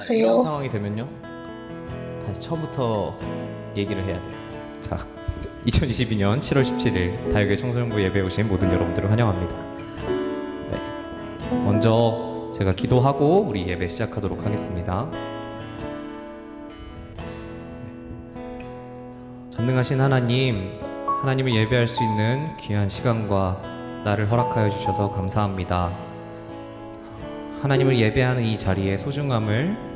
하세요. 상황이 되면요, 다시 처음부터 얘기를 해야 돼요. 자, 2022년 7월 17일 다육의 청소년부 예배에 오신 모든 여러분들을 환영합니다. 네, 먼저 제가 기도하고 우리 예배 시작하도록 하겠습니다. 전능하신 하나님을 예배할 수 있는 귀한 시간과 나를 허락하여 주셔서 감사합니다. 하나님을 예배하는 이 자리의 소중함을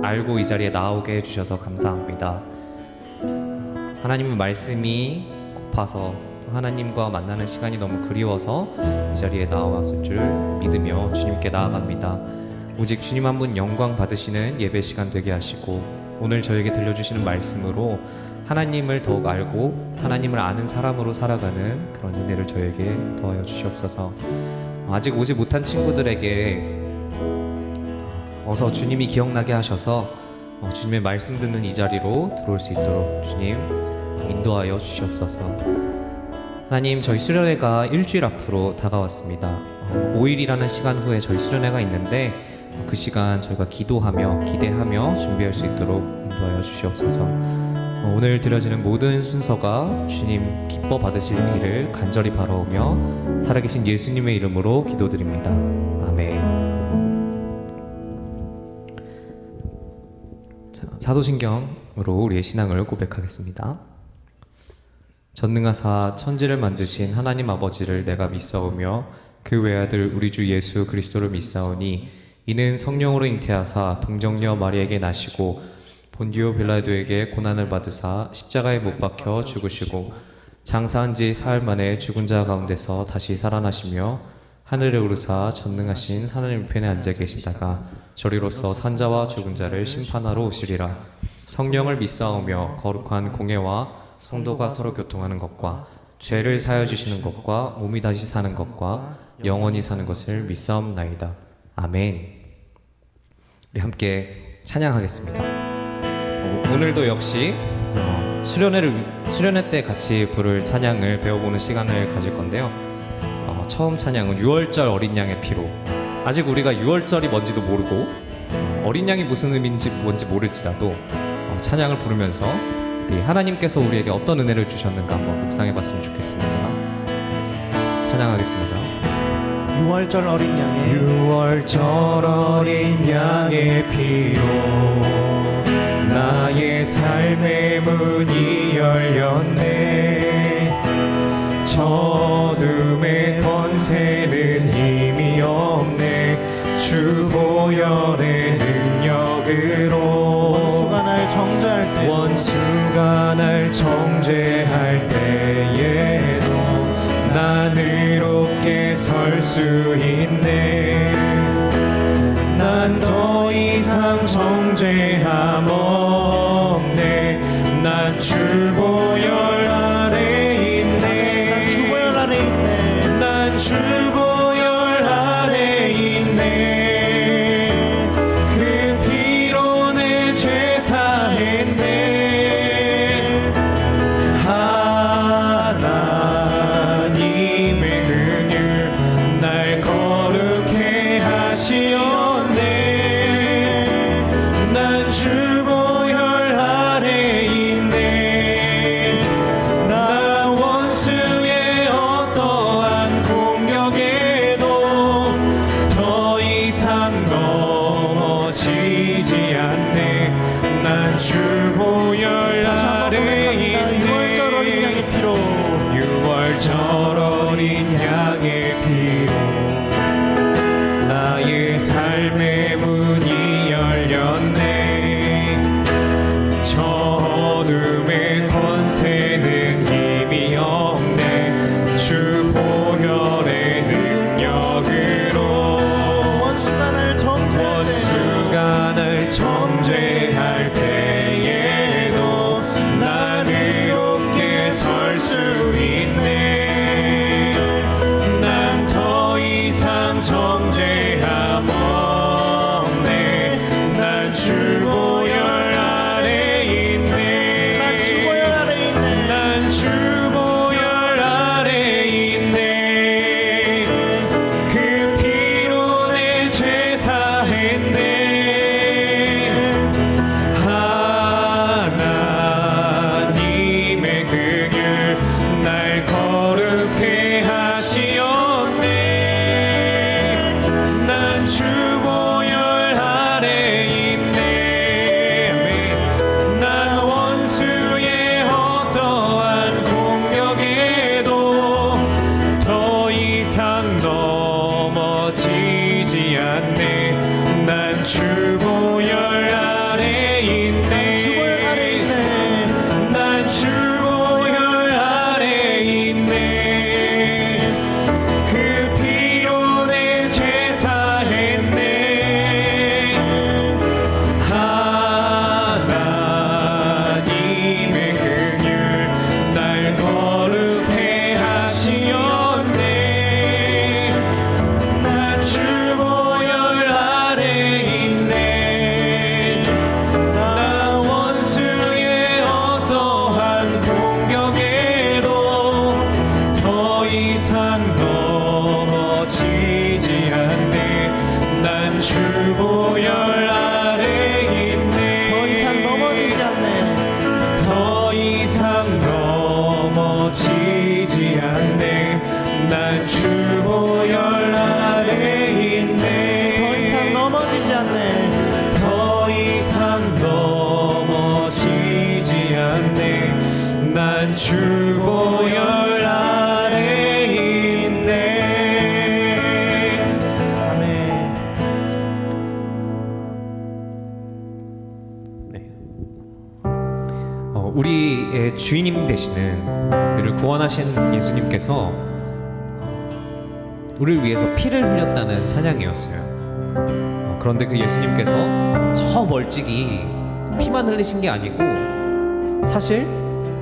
알고 이 자리에 나오게 해주셔서 감사합니다. 하나님의 말씀이 고파서 하나님과 만나는 시간이 너무 그리워서 이 자리에 나왔을 줄 믿으며 주님께 나아갑니다. 오직 주님 한 분 영광 받으시는 예배 시간 되게 하시고, 오늘 저에게 들려주시는 말씀으로 하나님을 더욱 알고 하나님을 아는 사람으로 살아가는 그런 은혜를 저에게 더하여 주시옵소서. 아직 오지 못한 친구들에게 어서 주님이 기억나게 하셔서 주님의 말씀 듣는 이 자리로 들어올 수 있도록 주님 인도하여 주시옵소서. 하나님, 저희 수련회가 일주일 앞으로 다가왔습니다. 5일이라는 시간 후에 저희 수련회가 있는데 그 시간 저희가 기도하며 기대하며 준비할 수 있도록 인도하여 주시옵소서. 오늘 드려지는 모든 순서가 주님 기뻐 받으실 일을 간절히 바라오며 살아계신 예수님의 이름으로 기도드립니다. 아멘. 자, 사도신경으로 우리의 신앙을 고백하겠습니다. 전능하사 천지를 만드신 하나님 아버지를 내가 믿사오며 그 외아들 우리 주 예수 그리스도를 믿사오니 이는 성령으로 잉태하사 동정녀 마리에게 나시고 본디오 빌라도에게 고난을 받으사 십자가에 못 박혀 죽으시고 장사한 지 사흘 만에 죽은 자 가운데서 다시 살아나시며 하늘에 오르사 전능하신 하나님 우편에 앉아 계시다가 저리로서 산자와 죽은 자를 심판하러 오시리라. 성령을 믿사오며 거룩한 공예와 성도가 서로 교통하는 것과 죄를 사하여 주시는 것과 몸이 다시 사는 것과 영원히 사는 것을 믿사옵나이다. 아멘. 우리 함께 찬양하겠습니다. 오늘도 역시 수련회 때 같이 부를 찬양을 배워보는 시간을 가질 건데요. 처음 찬양은 6월절 어린 양의 피로. 아직 우리가 6월절이 뭔지도 모르고 어린 양이 무슨 의미인지 뭔지 모를지라도 찬양을 부르면서 우리 하나님께서 우리에게 어떤 은혜를 주셨는가 한번 묵상해봤으면 좋겠습니다. 찬양하겠습니다. 6월절 어린 양의 6월절 어린 양의 피로 나의 삶의 문이 열렸네. 저둠의 권세는 힘이 없네. 주 보혈의 능력으로 원수가 날 정죄할 때에도 난 의롭게 설 수 있네. 난 더 이상 정죄함 없네. 난 주 보혈 아래 있네. 난 주 보혈 아래 있네. 난 주 보혈 아래 있네. 그 피로 내 죄 사했네. 하나님의 긍휼 날 거룩해 하시었네. 난 주 보혈 아래 있네. 나 원수의 어떠한 공격에 이상 넘어지지 않네. 난 주보혈 아래 있네. 더 이상 넘어지지 않네. 더 이상 넘어지지 않네. 난 주보혈 아래 있네. 더 이상 넘어지지 않네. 더 이상 넘어지지 않네. 난 주보혈 아래 있네. 아멘. 네. 우리의 주인님 되시는 우리를 구원하신 예수님께서 우리를 위해서 피를 흘렸다는 찬양이었어요. 그런데 그 예수님께서 저 멀찍이 피만 흘리신 게 아니고 사실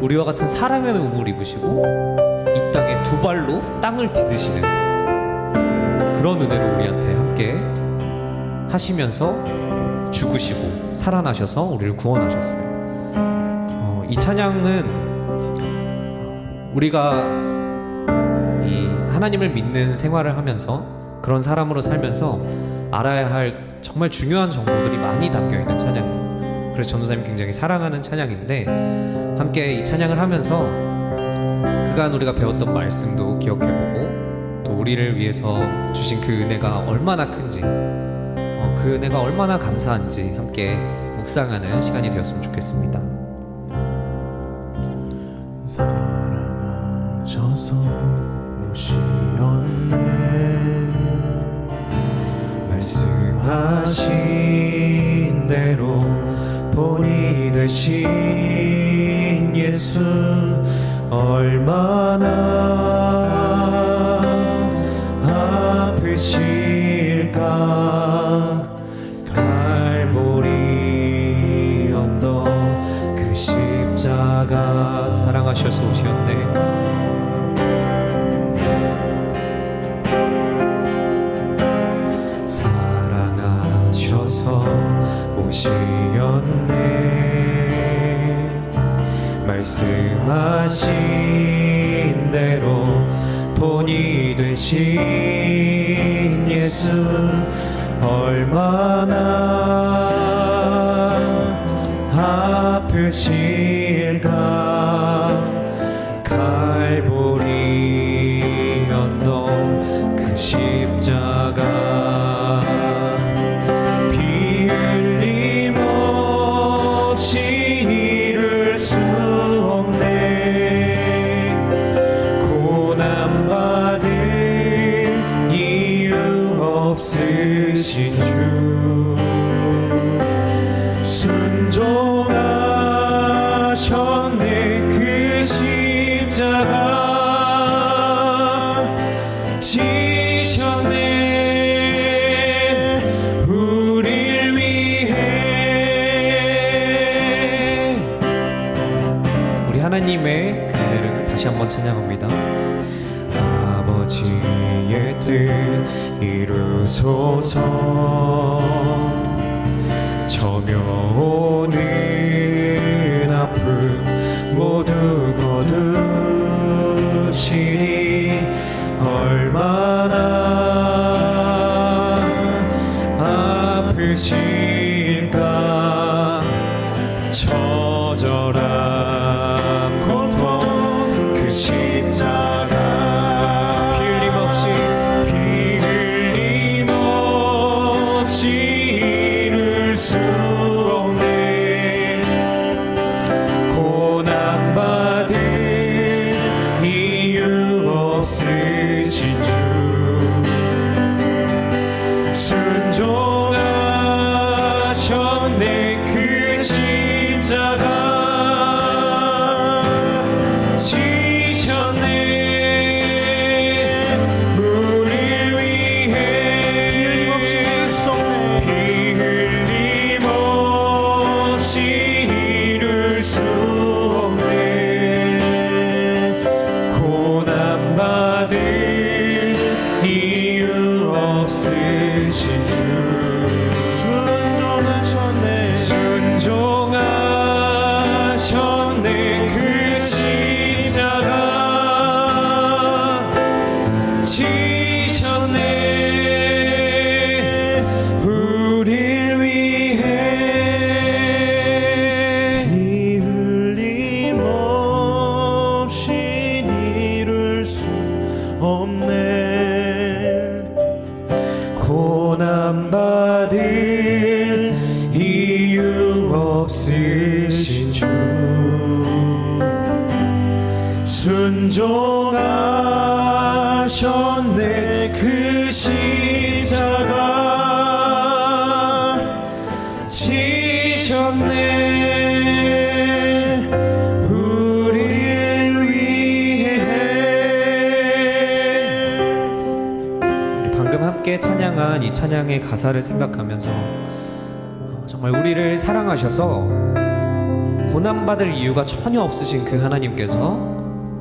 우리와 같은 사람의 몸을 입으시고 이 땅에 두 발로 땅을 디드시는 그런 은혜를 우리한테 함께 하시면서 죽으시고 살아나셔서 우리를 구원하셨어요. 이 찬양은 우리가 이 하나님을 믿는 생활을 하면서 그런 사람으로 살면서 알아야 할 정말 중요한 정보들이 많이 담겨 있는 찬양이에요. 그래서 전도사님 굉장히 사랑하는 찬양인데 함께 이 찬양을 하면서 그간 우리가 배웠던 말씀도 기억해보고 또 우리를 위해서 주신 그 은혜가 얼마나 큰지 그 은혜가 얼마나 감사한지 함께 묵상하는 시간이 되었으면 좋겠습니다. 사랑하셔서 오시었네. 말씀하신 대로 본이 되신 예수 얼마나 아프실까. 갈보리 언덕 그 십자가 사랑하셔서 오셨네. 사랑하셔서 오시었네. 말씀하신 대로 본이 되신 예수 얼마나 아프실까. 갈보리 언덕 그 십자가 피 흘림 없이 이룰 수 없네. 고난받을 이유 없으신 주 순종하셨네. 그 십자가 지셨네. 우릴 위해. 우리 하나님의 그 은혜를 다시 한번 찬양합니다. 아버지의 뜻 이루소서. 점여오는 아픔 모두 거두시니 얼마나 아프실까. 처절한 고통 그 십자가 피 흘림 없이 이룰 수 없네. 고난받을 이유 없으신 주 순종하셨네. 그 십자가 지셨네. 우릴 위해 피 흘림 없이 이룰 수 없네. 고난받을 이유 없으신 주 순종하셨네. 그 십자가 지셨네 우릴 위해 피 흘림 없이 이룰 수 없네 고난받을 이유 없으신 주 순종하셨네 그 십자가 지셨네 우리를 위해. 우리 방금 함께 찬양한 이 찬양의 가사를 생각하면서 정말 우리를 사랑하셔서 고난받을 이유가 전혀 없으신 그 하나님께서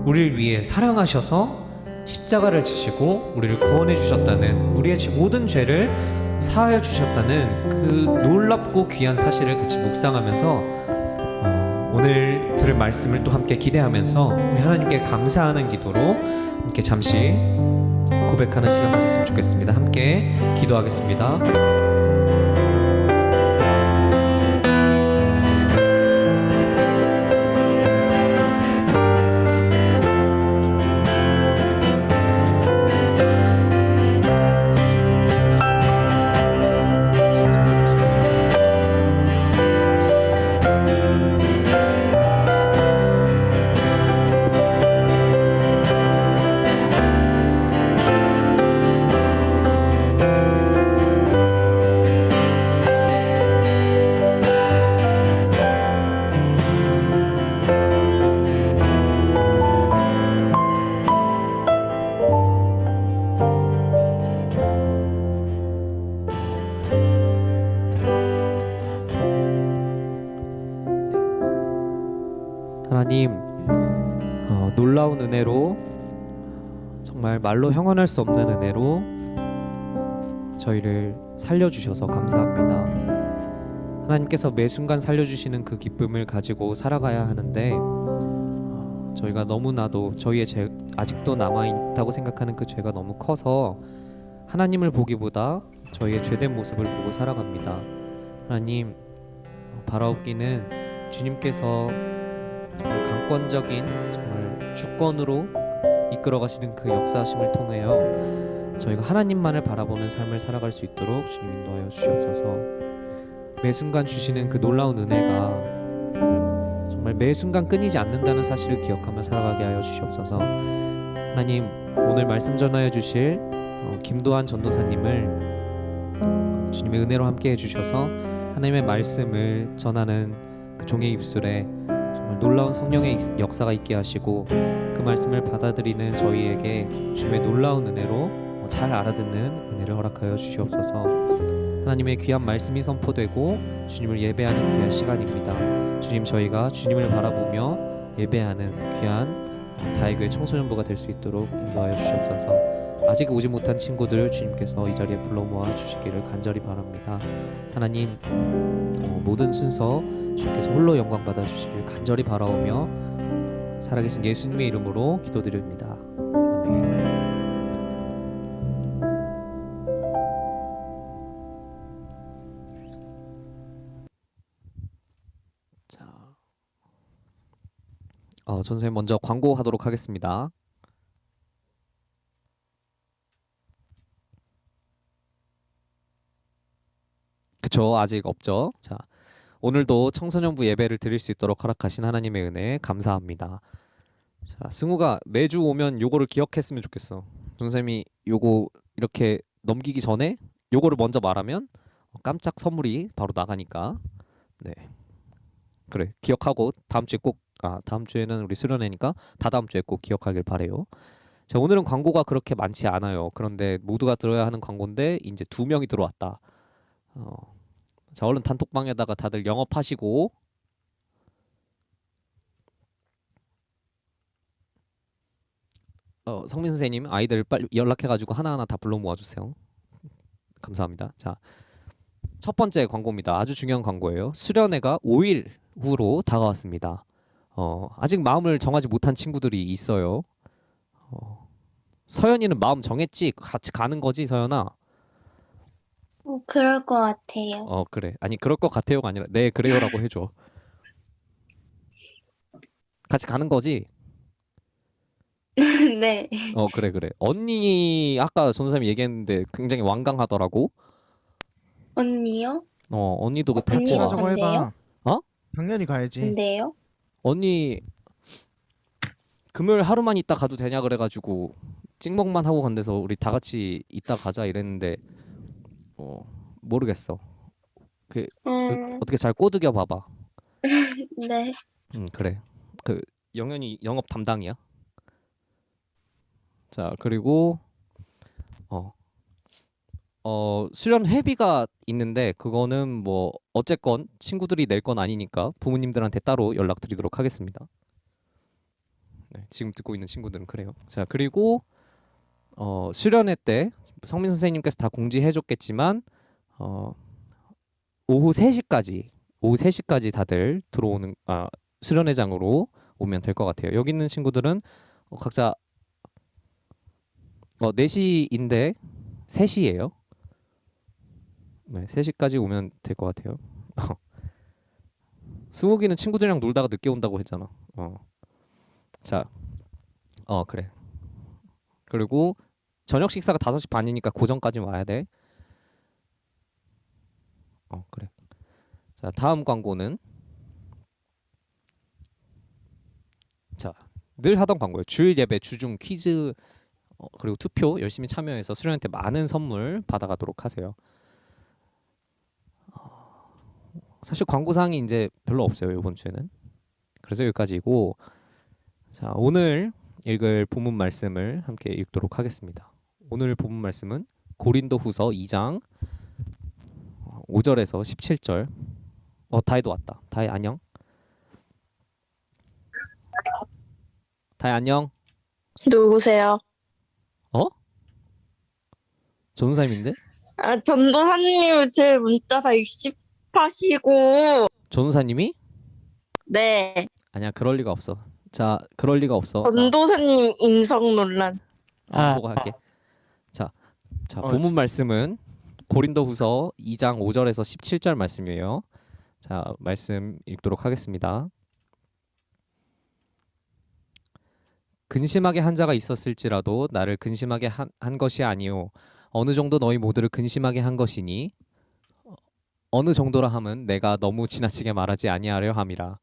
우리를 위해 사랑하셔서 십자가를 지시고 우리를 구원해 주셨다는, 우리의 모든 죄를 사하여 주셨다는 그 놀랍고 귀한 사실을 같이 묵상하면서 오늘 들을 말씀을 또 함께 기대하면서 우리 하나님께 감사하는 기도로 함께 잠시 고백하는 시간 가졌으면 좋겠습니다. 함께 기도하겠습니다. 하나님, 놀라운 은혜로, 정말 말로 형언할 수 없는 은혜로 저희를 살려주셔서 감사합니다. 하나님께서 매 순간 살려주시는 그 기쁨을 가지고 살아가야 하는데 저희가 너무나도 저희의 죄, 아직도 남아있다고 생각하는 그 죄가 너무 커서 하나님을 보기보다 저희의 죄된 모습을 보고 살아갑니다. 하나님, 바라옵기는 주님께서 강권적인 정말 주권으로 이끌어 가시는 그 역사하심을 통하여 저희가 하나님만을 바라보는 삶을 살아갈 수 있도록 주님 인도하여 주시옵소서. 매 순간 주시는 그 놀라운 은혜가 정말 매 순간 끊이지 않는다는 사실을 기억하며 살아가게 하여 주시옵소서. 하나님, 오늘 말씀 전하여 주실 김도한 전도사님을 주님의 은혜로 함께 해주셔서 하나님의 말씀을 전하는 그 종의 입술에 정말 놀라운 성령의 역사가 있게 하시고 그 말씀을 받아들이는 저희에게 주님의 놀라운 은혜로 잘 알아듣는 은혜를 허락하여 주시옵소서. 하나님의 귀한 말씀이 선포되고 주님을 예배하는 귀한 시간입니다. 주님, 저희가 주님을 바라보며 예배하는 귀한 다혜교회 청소년부가 될 수 있도록 인도하여 주시옵소서. 아직 오지 못한 친구들 주님께서 이 자리에 불러 모아 주시기를 간절히 바랍니다. 하나님, 모든 순서 주님께서 홀로 영광 받아 주시길 간절히 바라오며 살아계신 예수님의 이름으로 기도드립니다. 아멘. 자, 선생님 먼저 광고하도록 하겠습니다. 그쵸, 아직 없죠. 자, 오늘도 청소년부 예배를 드릴 수 있도록 허락하신 하나님의 은혜 감사합니다. 자, 승우가 매주 오면 요거를 기억했으면 좋겠어. 선생님이 요거 이렇게 넘기기 전에 요거를 먼저 말하면 깜짝 선물이 바로 나가니까. 네, 그래, 기억하고 다음 주에 꼭, 다음 주에는 우리 수련회니까 다다음 주에 꼭 기억하길 바래요. 자, 오늘은 광고가 그렇게 많지 않아요. 그런데 모두가 들어야 하는 광고인데 이제 2명이 들어왔다. 자, 얼른 단톡방에다가 다들 영업하시고 성민 선생님 아이들 빨리 연락해가지고 하나하나 다 불러 모아주세요. 감사합니다. 자, 첫 번째 광고입니다. 아주 중요한 광고예요. 수련회가 5일 후로 다가왔습니다. 아직 마음을 정하지 못한 친구들이 있어요. 서연이는 마음 정했지? 같이 가는 거지, 서연아? 그럴 것 같아요. 그래. 아니 그럴 것 같아요가 아니라 네 그래요라고 해줘. 같이 가는 거지? 네. 그래 그래. 언니 아까 전사님이 얘기했는데 굉장히 완강하더라고. 언니요? 언니도 그 언니가 데리고 가. 가자고 간대요? 해봐. 어? 당연히 가야지. 근데요? 언니 금요일 하루만 있다 가도 되냐 그래가지고 찍먹만 하고 간대서 우리 다 같이 있다 가자 이랬는데 모르겠어. 그 어떻게 잘 꼬드겨 봐봐. 네. 그래. 그 영현이 영업 담당이야. 자 그리고 수련 회비가 있는데 그거는 뭐 어쨌건 친구들이 낼 건 아니니까 부모님들한테 따로 연락드리도록 하겠습니다. 네, 지금 듣고 있는 친구들은 그래요. 자 그리고 수련회 때 성민 선생님께서 다 공지해줬겠지만 오후 3시까지 다들 들어오는 수련회장으로 오면 될 것 같아요. 여기 있는 친구들은 각자 4시인데 3시예요. 네, 3시까지 오면 될 것 같아요. 승욱이는 친구들이랑 놀다가 늦게 온다고 했잖아. 자, 그래. 그리고 저녁 식사가 5시 반이니까 그 전까지 와야 돼. 그래. 자, 다음 광고는 자, 늘 하던 광고예요. 주일 예배, 주중 퀴즈 그리고 투표 열심히 참여해서 수련회 때 많은 선물 받아가도록 하세요. 사실 광고사항이 이제 별로 없어요 이번 주에는. 그래서 여기까지고 자 오늘 읽을 본문 말씀을 함께 읽도록 하겠습니다. 오늘 본문 말씀은 고린도후서 2장 5절에서 17절. 다혜도 왔다. 다혜 안녕. 다혜 안녕. 누구세요? 전우사님인데? 전도사님은 제 문자 다 익십하시고, 전우사님이? 네. 아니야 그럴 리가 없어. 자 그럴 리가 없어. 전도사님 인성 논란. 저거 할게. 자 본문 말씀은 고린도후서 2장 5절에서 17절 말씀이에요. 자 말씀 읽도록 하겠습니다. 근심하게 한 자가 있었을지라도 나를 근심하게 한 것이 아니요 어느 정도 너희 모두를 근심하게 한 것이니 어느 정도라 함은 내가 너무 지나치게 말하지 아니하려 함이라.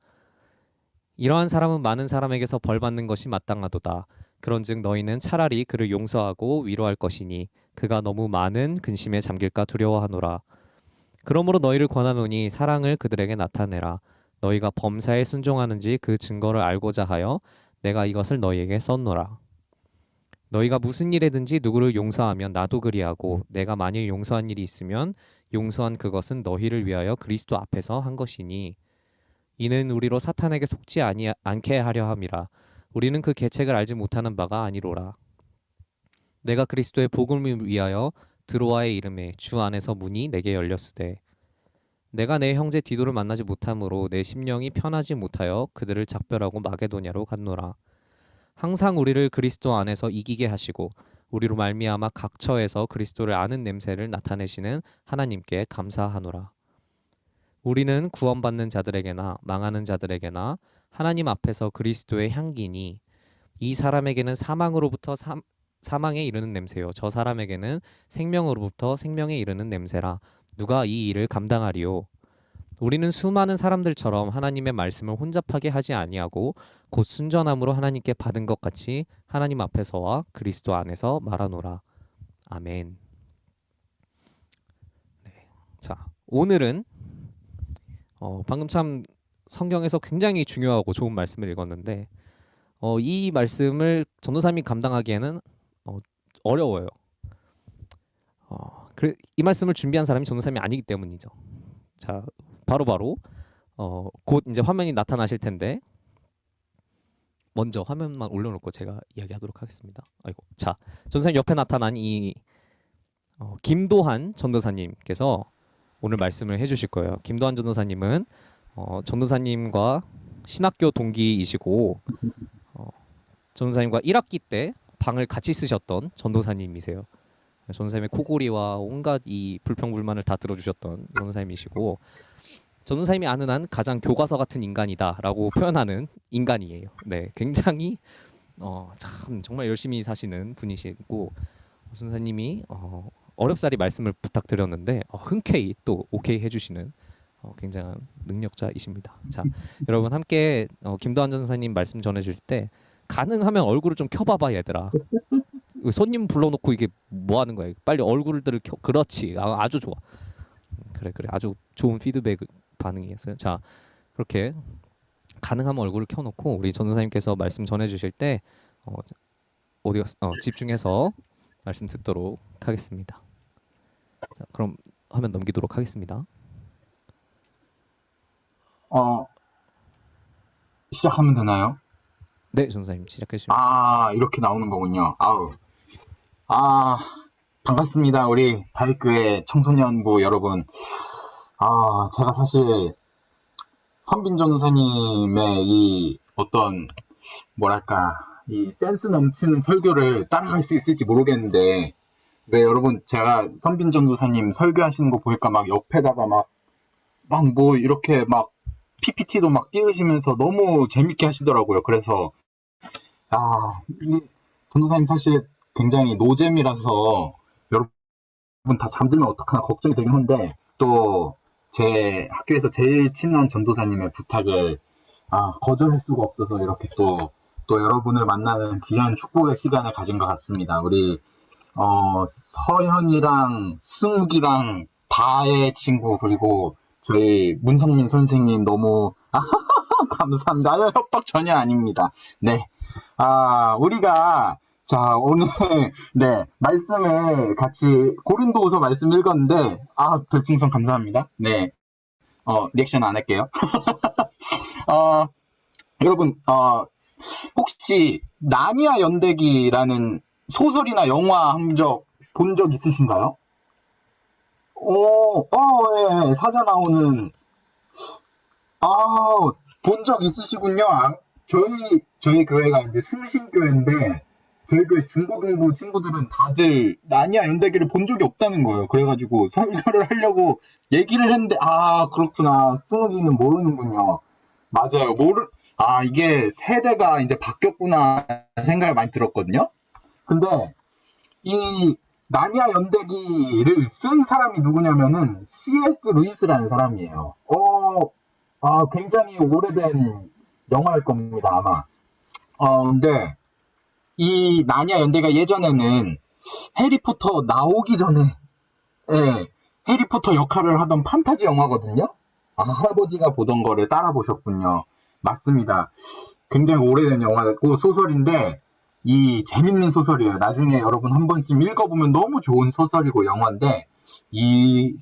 이러한 사람은 많은 사람에게서 벌 받는 것이 마땅하도다. 그런즉 너희는 차라리 그를 용서하고 위로할 것이니 그가 너무 많은 근심에 잠길까 두려워하노라. 그러므로 너희를 권하노니 사랑을 그들에게 나타내라. 너희가 범사에 순종하는지 그 증거를 알고자 하여 내가 이것을 너희에게 썼노라. 너희가 무슨 일에든지 누구를 용서하면 나도 그리하고 내가 만일 용서한 일이 있으면 용서한 그것은 너희를 위하여 그리스도 앞에서 한 것이니 이는 우리로 사탄에게 속지 않게 하려 함이라. 우리는 그 계책을 알지 못하는 바가 아니로라. 내가 그리스도의 복음을 위하여 드로아의 이름에 주 안에서 문이 내게 열렸으되 내가 내 형제 디도를 만나지 못함으로 내 심령이 편하지 못하여 그들을 작별하고 마게도냐로 갔노라. 항상 우리를 그리스도 안에서 이기게 하시고 우리로 말미암아 각 처에서 그리스도를 아는 냄새를 나타내시는 하나님께 감사하노라. 우리는 구원받는 자들에게나 망하는 자들에게나 하나님 앞에서 그리스도의 향기니 이 사람에게는 사망으로부터 사망에 이르는 냄새요 저 사람에게는 생명으로부터 생명에 이르는 냄새라. 누가 이 일을 감당하리요? 우리는 수많은 사람들처럼 하나님의 말씀을 혼잡하게 하지 아니하고 곧 순전함으로 하나님께 받은 것 같이 하나님 앞에서와 그리스도 안에서 말하노라. 아멘. 네. 자, 오늘은 방금 참 성경에서 굉장히 중요하고 좋은 말씀을 읽었는데 이 말씀을 전도사님이 감당하기에는 어려워요. 이 말씀을 준비한 사람이 전도사님이 아니기 때문이죠. 자, 바로 곧 이제 화면이 나타나실 텐데 먼저 화면만 올려놓고 제가 이야기하도록 하겠습니다. 아이고, 자, 전도사님 옆에 나타난 이 김도한 전도사님께서 오늘 말씀을 해주실 거예요. 김도한 전도사님은 전도사님과 신학교 동기이시고 전도사님과 1학기 때 방을 같이 쓰셨던 전도사님이세요. 전도사님의 코골이와 온갖 이 불평불만을 다 들어주셨던 전도사님이시고 전도사님이 아는 한 가장 교과서 같은 인간이다라고 표현하는 인간이에요. 네, 굉장히 참 정말 열심히 사시는 분이시고 전도사님이 어렵사리 말씀을 부탁드렸는데 흔쾌히 또 오케이 해주시는 굉장한 능력자이십니다. 자, 여러분 함께 김도환 전도사님 말씀 전해줄 때 가능하면 얼굴을 좀 켜봐봐 얘들아. 손님 불러놓고 이게 뭐 하는 거야? 빨리 얼굴들을 켜. 그렇지. 아주 좋아. 그래 아주 좋은 피드백 반응이었어요. 자, 그렇게 가능하면 얼굴을 켜놓고 우리 전도사님께서 말씀 전해주실 때 집중해서 말씀 듣도록 하겠습니다. 자, 그럼 화면 넘기도록 하겠습니다. 시작하면 되나요? 네, 전도사님 시작해 주시면. 이렇게 나오는 거군요. 반갑습니다. 우리 다윗교회 청소년부 여러분. 제가 사실 선빈 전도사님의 이 어떤 뭐랄까 이 센스 넘치는 설교를 따라갈 수 있을지 모르겠는데 왜 여러분 제가 선빈 전도사님 설교하시는 거 보니까 막 옆에다가 막 뭐 이렇게 막 PPT도 막 띄우시면서 너무 재밌게 하시더라고요. 그래서 이 전도사님 사실 굉장히 노잼이라서 여러분 다 잠들면 어떡하나 걱정이 되긴 한데 또 제 학교에서 제일 친한 전도사님의 부탁을 거절할 수가 없어서 이렇게 또 여러분을 만나는 귀한 축복의 시간을 가진 것 같습니다. 우리 서현이랑 승욱이랑 다의 친구 그리고 저희 문성민 선생님 너무 감사합니다. 협박 전혀 아닙니다. 네, 우리가 자 오늘 네 말씀을 같이 고린도후서 말씀 읽었는데 별풍선 감사합니다. 네, 리액션 안 할게요. 여러분 혹시 나니아 연대기라는 소설이나 영화 본 적 있으신가요? 예, 사자 나오는 본 적 있으시군요. 저희 교회가 이제 순신교회인데 저희 교회 중고등부 친구들은 다들 나니아 연대기를 본 적이 없다는 거예요. 그래가지고 설교를 하려고 얘기를 했는데 그렇구나. 승욱이는 모르는군요. 맞아요. 이게 세대가 이제 바뀌었구나 생각이 많이 들었거든요. 근데 이 나니아 연대기를 쓴 사람이 누구냐면은 C.S. 루이스라는 사람이에요. 굉장히 오래된 영화일 겁니다, 아마. 근데 이 나니아 연대가 예전에는 해리포터 나오기 전에 해리포터 역할을 하던 판타지 영화거든요. 할아버지가 보던 거를 따라 보셨군요. 맞습니다. 굉장히 오래된 영화고 소설인데 이 재밌는 소설이에요. 나중에 여러분 한 번쯤 읽어보면 너무 좋은 소설이고 영화인데 이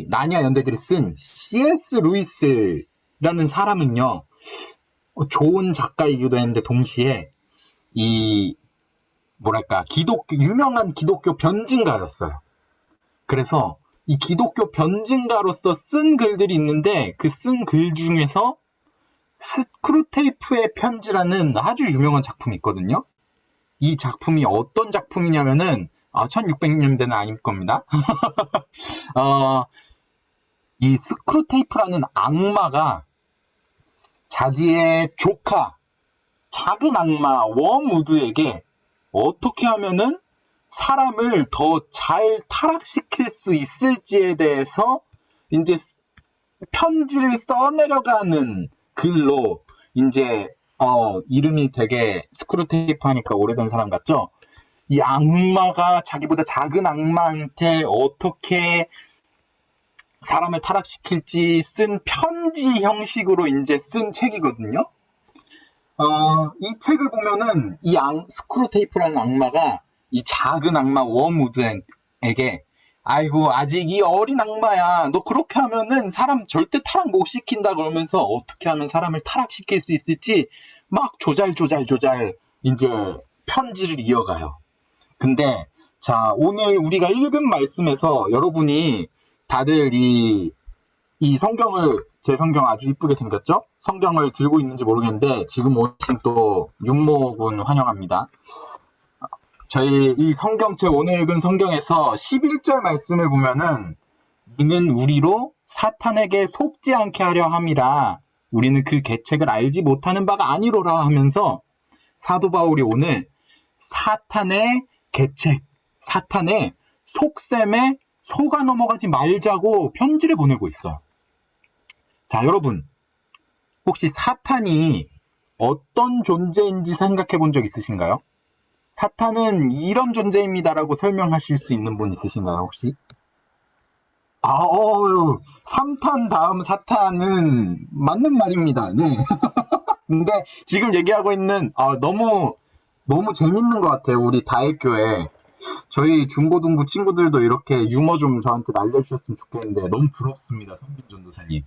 나니아 연대기를 쓴 C.S. 루이스라는 사람은요. 좋은 작가이기도 했는데 동시에 이 뭐랄까 유명한 기독교 변증가였어요. 그래서 이 기독교 변증가로서 쓴 글들이 있는데 그 쓴 글 중에서 스크루테이프의 편지라는 아주 유명한 작품이 있거든요. 이 작품이 어떤 작품이냐면은 1600년대는 아닐 겁니다. 이 스크루테이프라는 악마가 자기의 조카 작은 악마 웜우드에게 어떻게 하면은 사람을 더 잘 타락시킬 수 있을지에 대해서 이제 편지를 써내려가는 글로 이제 이름이 되게 스크루테이프 하니까 오래된 사람 같죠? 이 악마가 자기보다 작은 악마한테 어떻게 사람을 타락시킬지 쓴 편지 형식으로 이제 쓴 책이거든요. 이 책을 보면은 이 스크루테이프라는 악마가 이 작은 악마 웜우드에게 아이고 아직 이 어린 악마야. 너 그렇게 하면은 사람 절대 타락 못 시킨다 그러면서 어떻게 하면 사람을 타락시킬 수 있을지 막 조잘 이제 편지를 이어가요. 근데 자 오늘 우리가 읽은 말씀에서 여러분이 다들 이 성경을 제 성경 아주 이쁘게 생겼죠? 성경을 들고 있는지 모르겠는데 지금 오신 또 윤모군 환영합니다. 저희 이 성경책 오늘 읽은 성경에서 11절 말씀을 보면은 이는 우리로 사탄에게 속지 않게 하려 함이라 우리는 그 계책을 알지 못하는 바가 아니로라 하면서 사도 바울이 오늘 사탄의 계책, 사탄의 속셈에 속아 넘어가지 말자고 편지를 보내고 있어요. 자, 여러분, 혹시 사탄이 어떤 존재인지 생각해 본 적 있으신가요? 사탄은 이런 존재입니다라고 설명하실 수 있는 분 있으신가요, 혹시? 삼탄 다음 사탄은 맞는 말입니다. 네. 근데 지금 얘기하고 있는, 너무 재밌는 것 같아요. 우리 다액교회. 저희 중고등부 친구들도 이렇게 유머 좀 저한테 날려주셨으면 좋겠는데 너무 부럽습니다, 성빈 전도사님.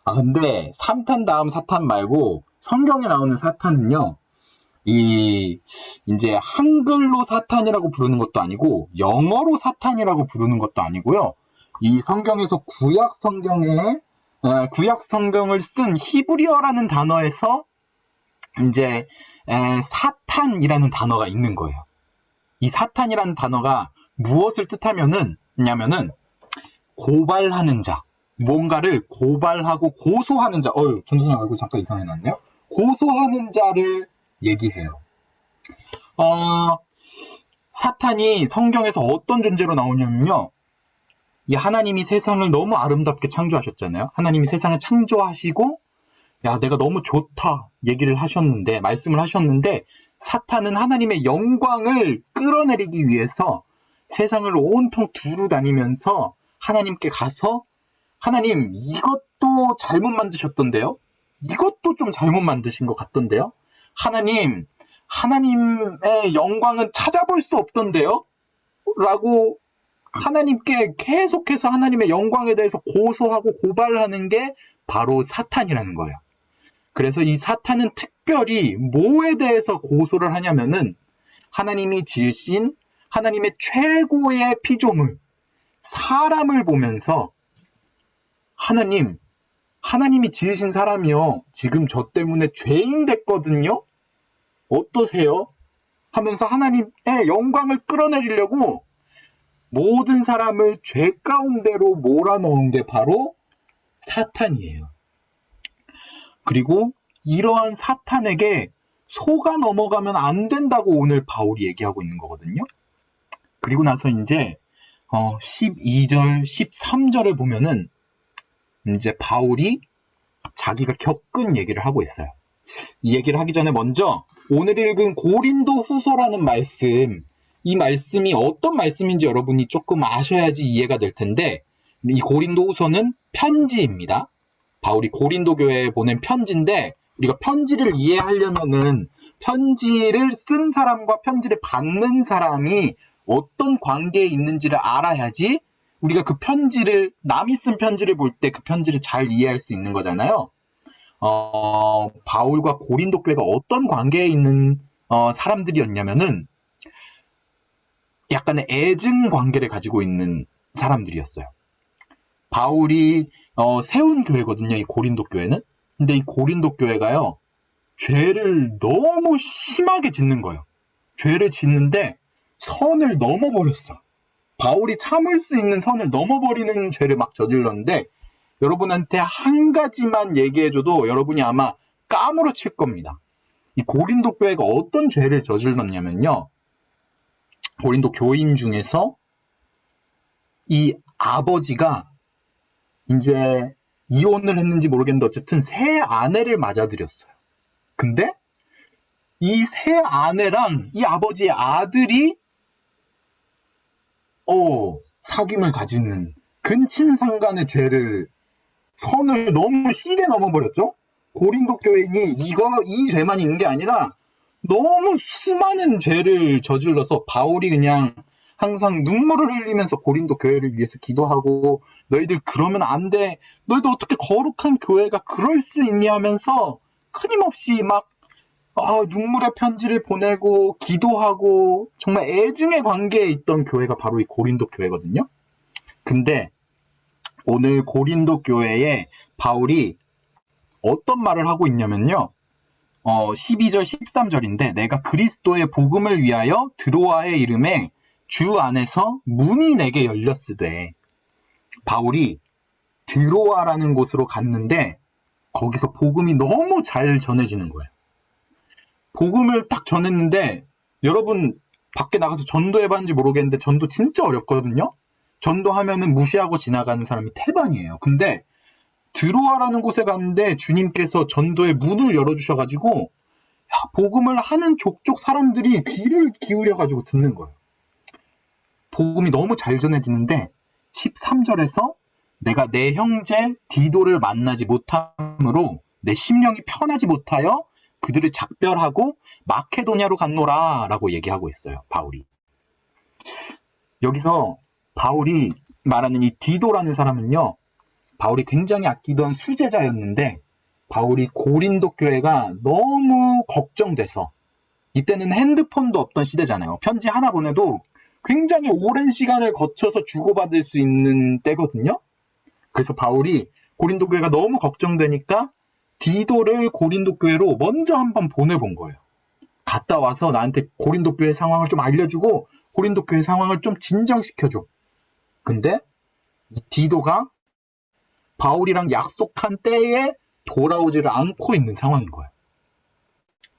근데 삼탄 다음 사탄 말고 성경에 나오는 사탄은요, 이제 한글로 사탄이라고 부르는 것도 아니고 영어로 사탄이라고 부르는 것도 아니고요. 이 성경에서 구약 성경을 쓴 히브리어라는 단어에서 이제 사탄이라는 단어가 있는 거예요. 이 사탄이라는 단어가 무엇을 뜻하냐면은 고발하는 자, 뭔가를 고발하고 고소하는 자. 전도사님 얼굴 잠깐 이상해놨네요. 고소하는 자를 얘기해요. 사탄이 성경에서 어떤 존재로 나오냐면요. 이 하나님이 세상을 너무 아름답게 창조하셨잖아요. 하나님이 세상을 창조하시고 야, 내가 너무 좋다 말씀을 하셨는데 사탄은 하나님의 영광을 끌어내리기 위해서 세상을 온통 두루 다니면서 하나님께 가서 하나님, 이것도 잘못 만드셨던데요? 이것도 좀 잘못 만드신 것 같던데요? 하나님, 하나님의 영광은 찾아볼 수 없던데요? 라고 하나님께 계속해서 하나님의 영광에 대해서 고소하고 고발하는 게 바로 사탄이라는 거예요. 그래서 이 사탄은 특별히 뭐에 대해서 고소를 하냐면은 하나님이 지으신 하나님의 최고의 피조물, 사람을 보면서 하나님이 지으신 사람이요. 지금 저 때문에 죄인 됐거든요. 어떠세요? 하면서 하나님의 영광을 끌어내리려고 모든 사람을 죄 가운데로 몰아넣은 게 바로 사탄이에요. 그리고 이러한 사탄에게 속아 넘어가면 안 된다고 오늘 바울이 얘기하고 있는 거거든요. 그리고 나서 이제 12절, 13절을 보면은 이제 바울이 자기가 겪은 얘기를 하고 있어요. 이 얘기를 하기 전에 먼저 오늘 읽은 고린도 후서라는 말씀, 이 말씀이 어떤 말씀인지 여러분이 조금 아셔야지 이해가 될 텐데 이 고린도 후서는 편지입니다. 바울이 고린도 교회에 보낸 편지인데 우리가 편지를 이해하려면은 편지를 쓴 사람과 편지를 받는 사람이 어떤 관계에 있는지를 알아야지 우리가 그 편지를, 남이 쓴 편지를 볼 때 그 편지를 잘 이해할 수 있는 거잖아요. 바울과 고린도 교회가 어떤 관계에 있는 사람들이었냐면은 약간의 애증 관계를 가지고 있는 사람들이었어요. 바울이 세운 교회거든요, 이 고린도 교회는. 근데 이 고린도 교회가요, 죄를 너무 심하게 짓는 거예요. 죄를 짓는데 선을 넘어버렸어. 바울이 참을 수 있는 선을 넘어버리는 죄를 막 저질렀는데 여러분한테 한 가지만 얘기해줘도 여러분이 아마 까무러칠 겁니다. 이 고린도 교회가 어떤 죄를 저질렀냐면요. 고린도 교인 중에서 이 아버지가 이제 이혼을 했는지 모르겠는데 어쨌든 새 아내를 맞아들였어요. 근데 이 새 아내랑 이 아버지의 아들이 사귐을 가지는 근친상간의 선을 너무 시게 넘어버렸죠. 고린도 교인이 이 죄만 있는 게 아니라 너무 수많은 죄를 저질러서 바울이 그냥 항상 눈물을 흘리면서 고린도 교회를 위해서 기도하고 너희들 그러면 안 돼. 너희들 어떻게 거룩한 교회가 그럴 수 있냐 하면서 끊임없이 막 눈물의 편지를 보내고 기도하고 정말 애증의 관계에 있던 교회가 바로 이 고린도 교회거든요. 근데 오늘 고린도 교회에 바울이 어떤 말을 하고 있냐면요. 12절, 13절인데 내가 그리스도의 복음을 위하여 드로아의 이름에 주 안에서 문이 내게 열렸으되 바울이 드로아라는 곳으로 갔는데 거기서 복음이 너무 잘 전해지는 거예요. 복음을 딱 전했는데 여러분 밖에 나가서 전도해봤는지 모르겠는데 전도 진짜 어렵거든요. 전도하면은 무시하고 지나가는 사람이 태반이에요. 근데 드로아라는 곳에 갔는데 주님께서 전도의 문을 열어주셔가지고 복음을 하는 족족 사람들이 귀를 기울여가지고 듣는 거예요. 복음이 너무 잘 전해지는데 13절에서 내가 내 형제 디도를 만나지 못함으로 내 심령이 편하지 못하여 그들을 작별하고 마케도냐로 갔노라 라고 얘기하고 있어요. 바울이. 여기서 바울이 말하는 이 디도라는 사람은요. 바울이 굉장히 아끼던 수제자였는데 바울이 고린도 교회가 너무 걱정돼서 이때는 핸드폰도 없던 시대잖아요. 편지 하나 보내도 굉장히 오랜 시간을 거쳐서 주고받을 수 있는 때거든요. 그래서 바울이 고린도 교회가 너무 걱정되니까 디도를 고린도 교회로 먼저 한번 보내본 거예요. 갔다 와서 나한테 고린도 교회 상황을 좀 알려주고 고린도 교회 상황을 좀 진정시켜줘. 근데 이 디도가 바울이랑 약속한 때에 돌아오지를 않고 있는 상황인 거예요.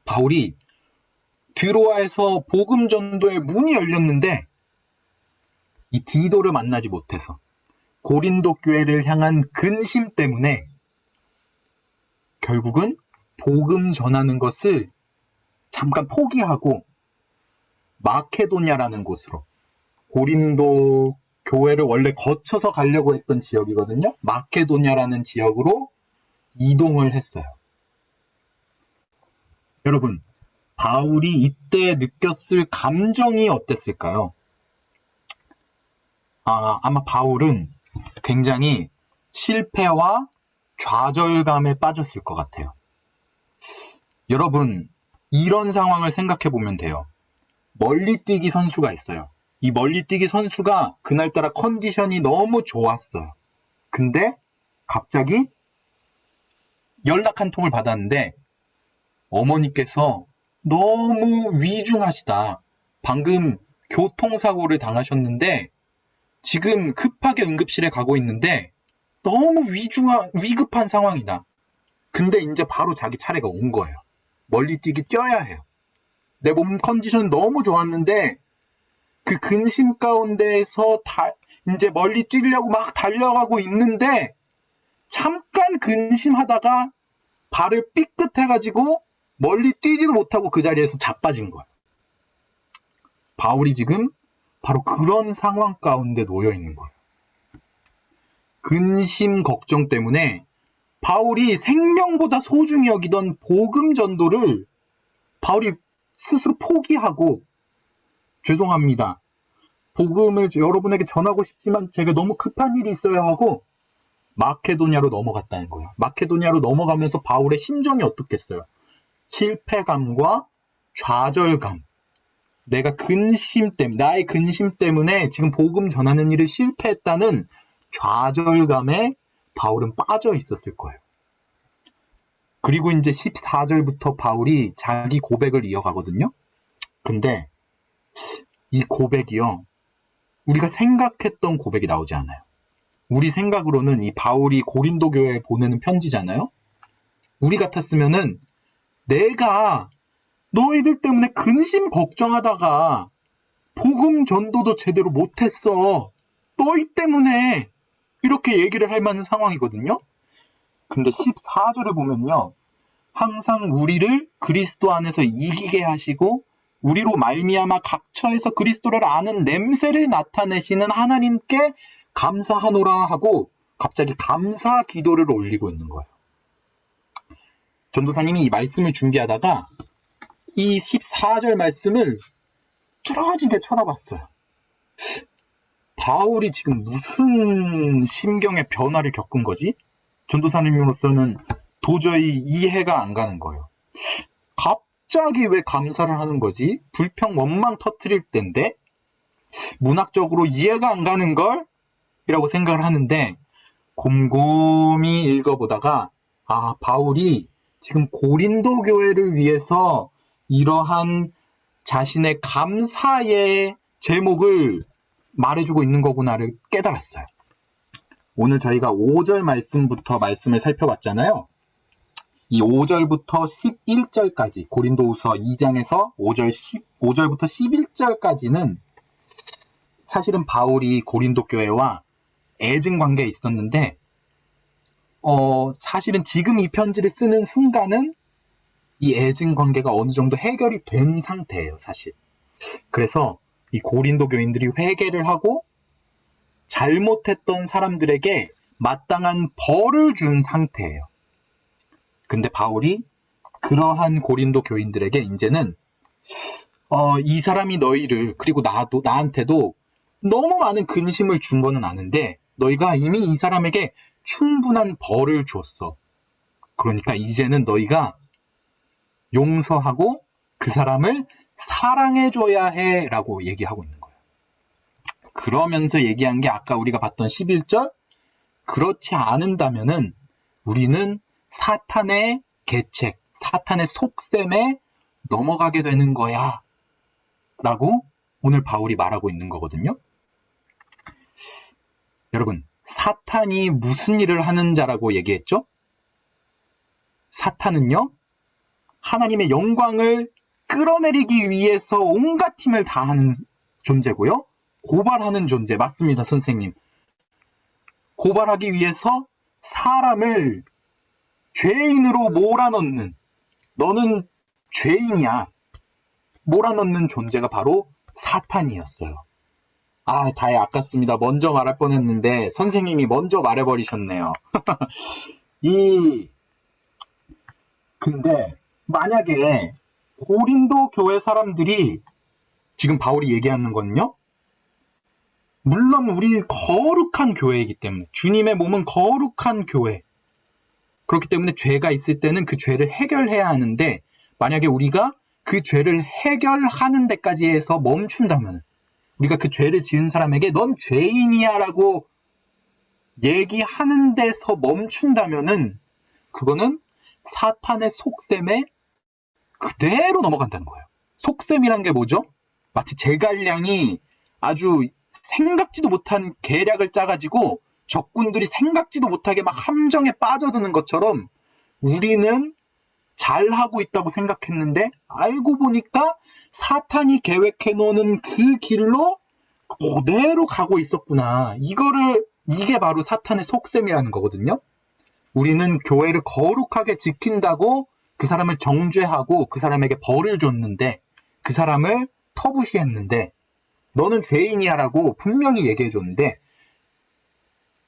바울이 드로아에서 복음 전도의 문이 열렸는데 이 디도를 만나지 못해서 고린도 교회를 향한 근심 때문에 결국은 복음 전하는 것을 잠깐 포기하고 마케도냐라는 곳으로 고린도 교회를 원래 거쳐서 가려고 했던 지역이거든요. 마케도냐라는 지역으로 이동을 했어요. 여러분, 바울이 이때 느꼈을 감정이 어땠을까요? 아마 바울은 굉장히 실패와 좌절감에 빠졌을 것 같아요. 여러분, 이런 상황을 생각해 보면 돼요. 멀리뛰기 선수가 있어요. 이 멀리뛰기 선수가 그날따라 컨디션이 너무 좋았어요. 근데 갑자기 연락 한 통을 받았는데 어머니께서 너무 위중하시다. 방금 교통사고를 당하셨는데 지금 급하게 응급실에 가고 있는데 너무 위급한 상황이다. 근데 이제 바로 자기 차례가 온 거예요. 멀리뛰기 뛰어야 해요. 내 몸 컨디션 너무 좋았는데 그 근심 가운데에서 이제 멀리 뛰려고 막 달려가고 있는데 잠깐 근심하다가 발을 삐끗해가지고 멀리 뛰지도 못하고 그 자리에서 자빠진 거예요. 바울이 지금 바로 그런 상황 가운데 놓여 있는 거예요. 근심 걱정 때문에 바울이 생명보다 소중히 여기던 복음 전도를 바울이 스스로 포기하고 죄송합니다. 복음을 여러분에게 전하고 싶지만 제가 너무 급한 일이 있어야 하고 마케도냐로 넘어갔다는 거예요. 마케도냐로 넘어가면서 바울의 심정이 어떻겠어요? 실패감과 좌절감. 내가 나의 근심 때문에 지금 복음 전하는 일을 실패했다는 좌절감에 바울은 빠져 있었을 거예요. 그리고 이제 14절부터 바울이 자기 고백을 이어가거든요. 근데 이 고백이요. 우리가 생각했던 고백이 나오지 않아요. 우리 생각으로는 이 바울이 고린도 교회에 보내는 편지잖아요. 우리 같았으면은 내가 너희들 때문에 근심 걱정하다가 복음 전도도 제대로 못했어. 너희 때문에 이렇게 얘기를 할 만한 상황이거든요. 근데 14절에 보면요. 항상 우리를 그리스도 안에서 이기게 하시고 우리로 말미암아 각처에서 그리스도를 아는 냄새를 나타내시는 하나님께 감사하노라 하고 갑자기 감사 기도를 올리고 있는 거예요. 전도사님이 이 말씀을 준비하다가 이 14절 말씀을 뚫어지게 쳐다봤어요. 바울이 지금 무슨 심경의 변화를 겪은 거지? 전도사님으로서는 도저히 이해가 안 가는 거예요. 갑자기 왜 감사를 하는 거지? 불평 원망 터뜨릴 때인데 문학적으로 이해가 안 가는 걸? 이라고 생각을 하는데 곰곰이 읽어보다가 바울이 지금 고린도 교회를 위해서 이러한 자신의 감사의 제목을 말해주고 있는 거구나를 깨달았어요. 오늘 저희가 5절 말씀부터 말씀을 살펴봤잖아요. 이 5절부터 11절까지 고린도후서 2장에서 5절부터 11절까지는 사실은 바울이 고린도 교회와 애증 관계에 있었는데 사실은 지금 이 편지를 쓰는 순간은 이 애증 관계가 어느 정도 해결이 된 상태예요, 사실. 그래서 이 고린도 교인들이 회개를 하고 잘못했던 사람들에게 마땅한 벌을 준 상태예요. 근데 바울이 그러한 고린도 교인들에게 이제는 이 사람이 너희를, 그리고 나한테도 너무 많은 근심을 준 거는 아는데 너희가 이미 이 사람에게 충분한 벌을 줬어. 그러니까 이제는 너희가 용서하고 그 사람을 사랑해줘야 해 라고 얘기하고 있는 거예요. 그러면서 얘기한 게 아까 우리가 봤던 11절, 그렇지 않은다면은 우리는 사탄의 계책, 사탄의 속셈에 넘어가게 되는 거야 라고 오늘 바울이 말하고 있는 거거든요. 여러분, 사탄이 무슨 일을 하는 자라고 얘기했죠? 사탄은요, 하나님의 영광을 끌어내리기 위해서 온갖 힘을 다하는 존재고요. 고발하는 존재. 맞습니다, 선생님. 고발하기 위해서 사람을 죄인으로 몰아넣는, 너는 죄인이야, 몰아넣는 존재가 바로 사탄이었어요. 다해 아깝습니다. 먼저 말할 뻔했는데 선생님이 먼저 말해버리셨네요. 근데 만약에 고린도 교회 사람들이, 지금 바울이 얘기하는 건요, 물론 우리 거룩한 교회이기 때문에, 주님의 몸은 거룩한 교회, 그렇기 때문에 죄가 있을 때는 그 죄를 해결해야 하는데, 만약에 우리가 그 죄를 해결하는 데까지 해서 멈춘다면, 우리가 그 죄를 지은 사람에게 넌 죄인이야 라고 얘기하는 데서 멈춘다면은 그거는 사탄의 속셈에 그대로 넘어간다는 거예요. 속셈이란 게 뭐죠? 마치 제갈량이 아주 생각지도 못한 계략을 짜가지고 적군들이 생각지도 못하게 막 함정에 빠져드는 것처럼 우리는 잘하고 있다고 생각했는데 알고 보니까 사탄이 계획해놓은 그 길로 그대로 가고 있었구나. 이게 바로 사탄의 속셈이라는 거거든요. 우리는 교회를 거룩하게 지킨다고 그 사람을 정죄하고 그 사람에게 벌을 줬는데, 그 사람을 터부시했는데, 너는 죄인이야 라고 분명히 얘기해 줬는데,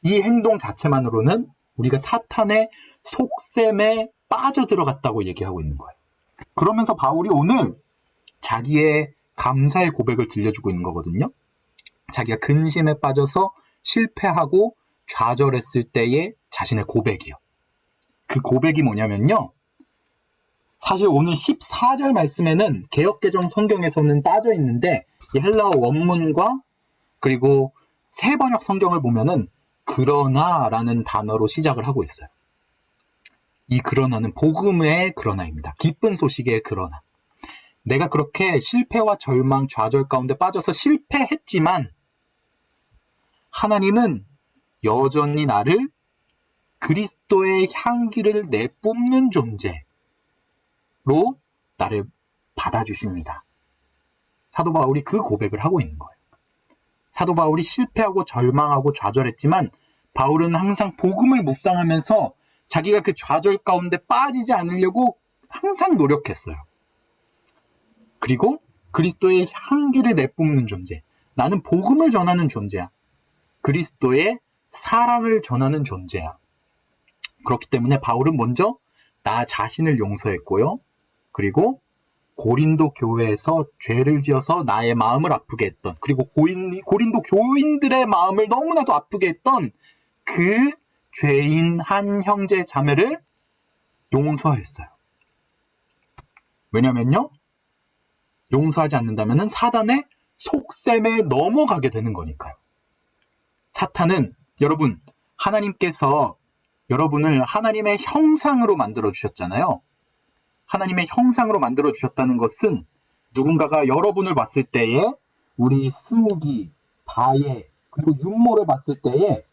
이 행동 자체만으로는 우리가 사탄의 속셈에 빠져들어갔다고 얘기하고 있는 거예요. 그러면서 바울이 오늘 자기의 감사의 고백을 들려주고 있는 거거든요. 자기가 근심에 빠져서 실패하고 좌절했을 때의 자신의 고백이요. 그 고백이 뭐냐면요, 사실 오늘 14절 말씀에는 개역개정 성경에서는 빠져 있는데 이 헬라어 원문과 그리고 새번역 성경을 보면은 그러나 라는 단어로 시작을 하고 있어요. 이 그러나는 복음의 그러나입니다. 기쁜 소식의 그러나. 내가 그렇게 실패와 절망, 좌절 가운데 빠져서 실패했지만 하나님은 여전히 나를 그리스도의 향기를 내뿜는 존재로 나를 받아주십니다. 사도 바울이 그 고백을 하고 있는 거예요. 사도 바울이 실패하고 절망하고 좌절했지만 바울은 항상 복음을 묵상하면서 자기가 그 좌절 가운데 빠지지 않으려고 항상 노력했어요. 그리고 그리스도의 향기를 내뿜는 존재. 나는 복음을 전하는 존재야. 그리스도의 사랑을 전하는 존재야. 그렇기 때문에 바울은 먼저 나 자신을 용서했고요. 그리고 고린도 교회에서 죄를 지어서 나의 마음을 아프게 했던, 그리고 고린도 교인들의 마음을 너무나도 아프게 했던 그 죄인 한 형제 자매를 용서했어요. 왜냐면요, 용서하지 않는다면 사단의 속셈에 넘어가게 되는 거니까요. 사탄은, 여러분, 하나님께서 여러분을 하나님의 형상으로 만들어 주셨잖아요. 하나님의 형상으로 만들어 주셨다는 것은 누군가가 여러분을 봤을 때에 우리 스무기, 다혜, 그리고 윤모를 봤을 때에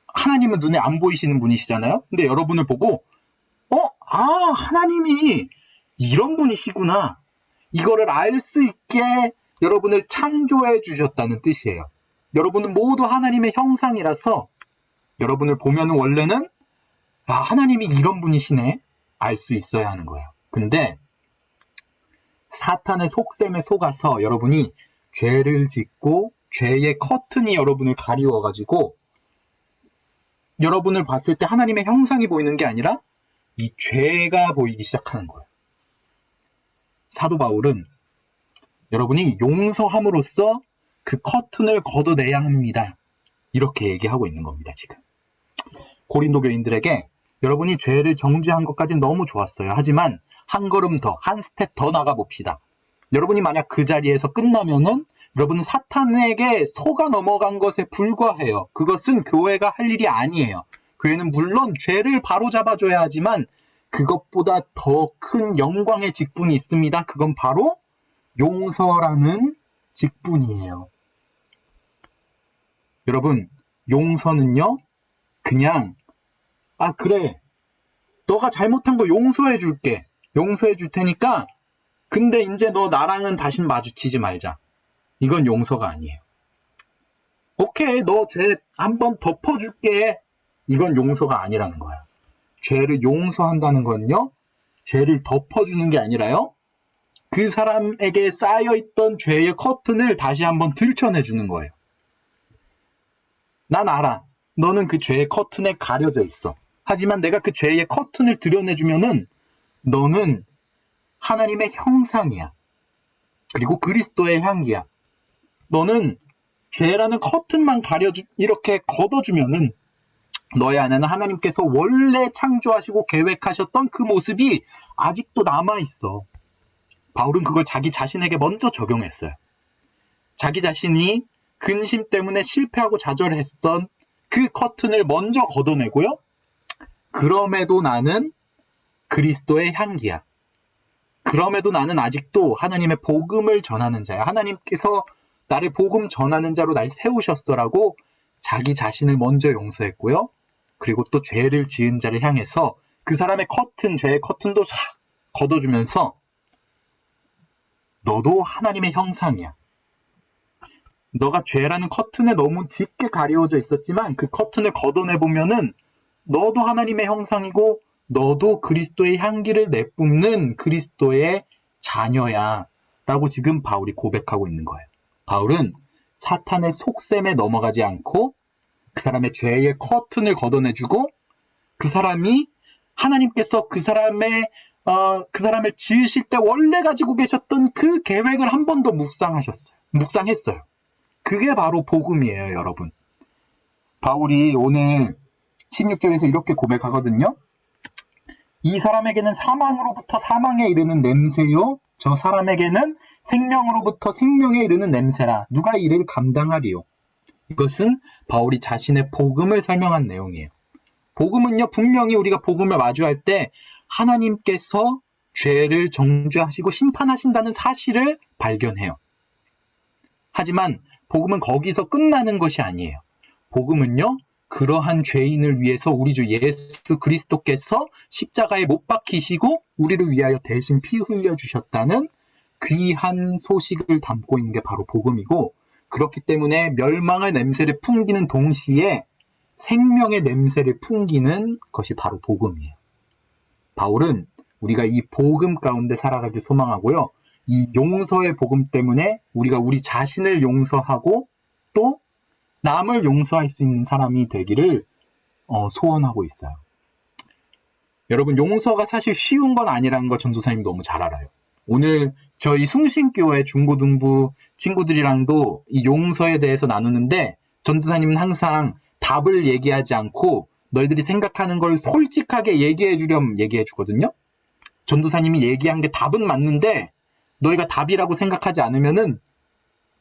하나님은 눈에 안 보이시는 분이시잖아요. 근데 여러분을 보고 하나님이 이런 분이시구나. 이거를 알 수 있게 여러분을 창조해 주셨다는 뜻이에요. 여러분은 모두 하나님의 형상이라서 여러분을 보면 원래는 하나님이 이런 분이시네. 알 수 있어야 하는 거예요. 근데 사탄의 속셈에 속아서 여러분이 죄를 짓고 죄의 커튼이 여러분을 가리워가지고 여러분을 봤을 때 하나님의 형상이 보이는 게 아니라 이 죄가 보이기 시작하는 거예요. 사도 바울은 여러분이 용서함으로써 그 커튼을 걷어내야 합니다. 이렇게 얘기하고 있는 겁니다, 지금. 고린도 교인들에게 여러분이 죄를 정죄한 것까지는 너무 좋았어요. 하지만 한 걸음 더, 한 스텝 더 나가봅시다. 여러분이 만약 그 자리에서 끝나면은 여러분은 사탄에게 속아 넘어간 것에 불과해요. 그것은 교회가 할 일이 아니에요. 교회는 물론 죄를 바로잡아줘야 하지만 그것보다 더 큰 영광의 직분이 있습니다. 그건 바로 용서라는 직분이에요. 여러분, 용서는요, 그냥 그래, 너가 잘못한 거 용서해 줄게. 용서해 줄 테니까 근데 이제 너 나랑은 다시 마주치지 말자. 이건 용서가 아니에요. 오케이, 너 죄 한번 덮어줄게. 이건 용서가 아니라는 거야. 죄를 용서한다는 건요, 죄를 덮어주는 게 아니라요, 그 사람에게 쌓여있던 죄의 커튼을 다시 한번 들춰내주는 거예요. 난 알아. 너는 그 죄의 커튼에 가려져 있어. 하지만 내가 그 죄의 커튼을 드러내주면은 너는 하나님의 형상이야. 그리고 그리스도의 향기야. 너는 죄라는 커튼만 이렇게 걷어주면은 너의 안에는 하나님께서 원래 창조하시고 계획하셨던 그 모습이 아직도 남아있어. 바울은 그걸 자기 자신에게 먼저 적용했어요. 자기 자신이 근심 때문에 실패하고 좌절했던 그 커튼을 먼저 걷어내고요. 그럼에도 나는 그리스도의 향기야. 그럼에도 나는 아직도 하나님의 복음을 전하는 자야. 하나님께서 나를 복음 전하는 자로 날 세우셨어라고 자기 자신을 먼저 용서했고요. 그리고 또 죄를 지은 자를 향해서 그 사람의 죄의 커튼도 싹 걷어주면서 너도 하나님의 형상이야. 너가 죄라는 커튼에 너무 짙게 가려져 있었지만 그 커튼을 걷어내보면은 너도 하나님의 형상이고 너도 그리스도의 향기를 내뿜는 그리스도의 자녀야 라고 지금 바울이 고백하고 있는 거예요. 바울은 사탄의 속셈에 넘어가지 않고 그 사람의 죄의 커튼을 걷어내주고 그 사람이 하나님께서 그 사람을 지으실 때 원래 가지고 계셨던 그 계획을 한 번 더 묵상했어요. 그게 바로 복음이에요, 여러분. 바울이 오늘 16절에서 이렇게 고백하거든요. 이 사람에게는 사망으로부터 사망에 이르는 냄새요, 저 사람에게는 생명으로부터 생명에 이르는 냄새라. 누가 이를 감당하리요? 이것은 바울이 자신의 복음을 설명한 내용이에요. 복음은요, 분명히 우리가 복음을 마주할 때 하나님께서 죄를 정죄하시고 심판하신다는 사실을 발견해요. 하지만 복음은 거기서 끝나는 것이 아니에요. 복음은요, 그러한 죄인을 위해서 우리 주 예수 그리스도께서 십자가에 못 박히시고 우리를 위하여 대신 피 흘려주셨다는 귀한 소식을 담고 있는 게 바로 복음이고, 그렇기 때문에 멸망의 냄새를 풍기는 동시에 생명의 냄새를 풍기는 것이 바로 복음이에요. 바울은 우리가 이 복음 가운데 살아가길 소망하고요. 이 용서의 복음 때문에 우리가 우리 자신을 용서하고 또 남을 용서할 수 있는 사람이 되기를 소원하고 있어요. 여러분, 용서가 사실 쉬운 건 아니라는 거 전도사님 너무 잘 알아요. 오늘 저희 숭신교회 중고등부 친구들이랑도 이 용서에 대해서 나누는데 전도사님은 항상 답을 얘기하지 않고 너희들이 생각하는 걸 솔직하게 얘기해 주렴 얘기해 주거든요. 전도사님이 얘기한 게 답은 맞는데 너희가 답이라고 생각하지 않으면은